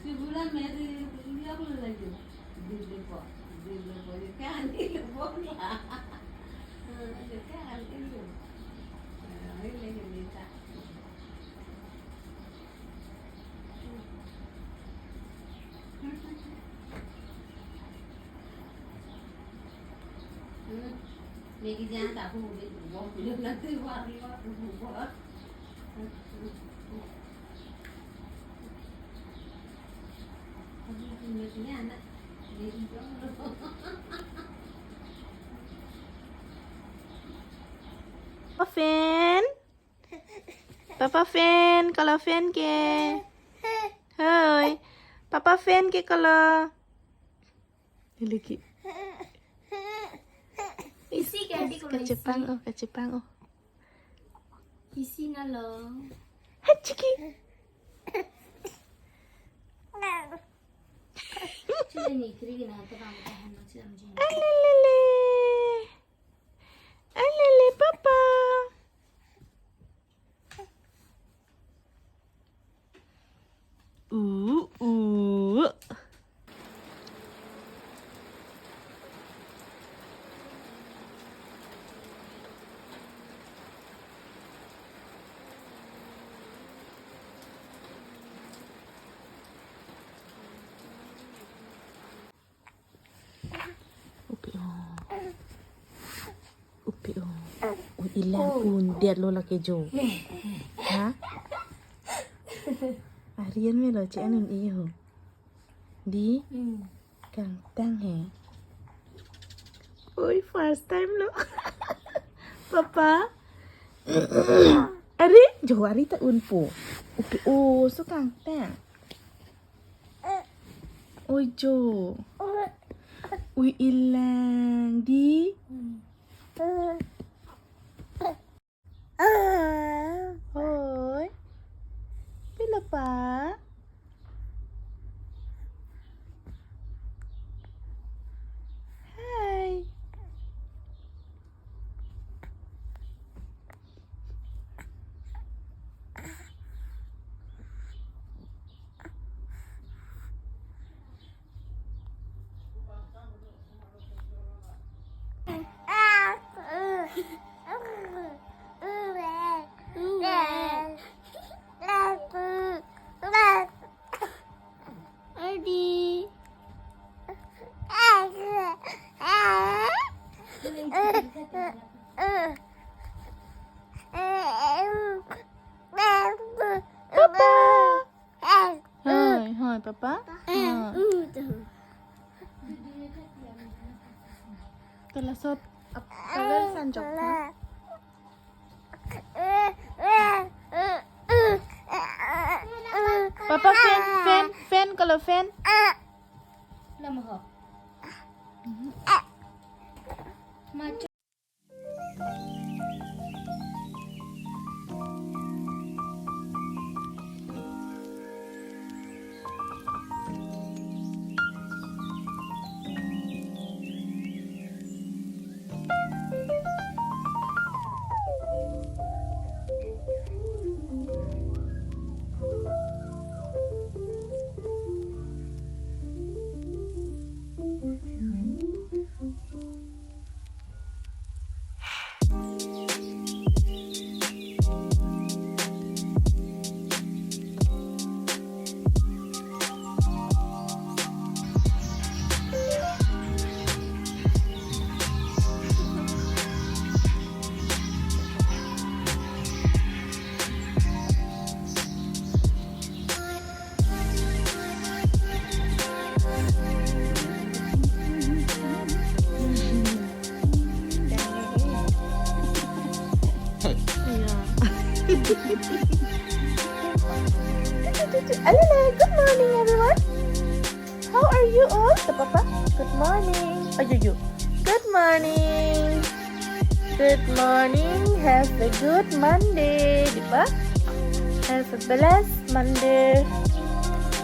Si bulan meron hindi ako lalagyan. Dili po. Ikan po lah. Ikan itu. Ini kita. Lagi jangan tak boleh buat. Belum nanti wari buat. Ini anak ini Papa Fan. Papa Fan, kalau Fan ke. Hai. Papa Fan ke kalau. Ini lagi. Isi ke adik Ke Jepang oh. Isi na lo. Hai Ciki. Sila ni kiri na ito kamu tahan ng sila mo. Alele. Alele Papa. Uh. Upi oh. Ilang undiat lo laki jo. Ha? Arian me lo cik anun iyo. Di? Kang tang he. Oi, first time lo. Papa. Ari, jo ari ta unpo. Upi oh, so kang tang. Oi jo. Ui ilang di. Hoi. Bila pa? Hai. Aardi. Hai, Papa. Kalau sot, kalau sanjok ha? Papa fan kalau fan. Lama ho. Macam Alele, good morning everyone. How are you all? The Papa. Good morning. You. Good morning. Good morning. Have a good Monday, di ba? Have a blessed Monday.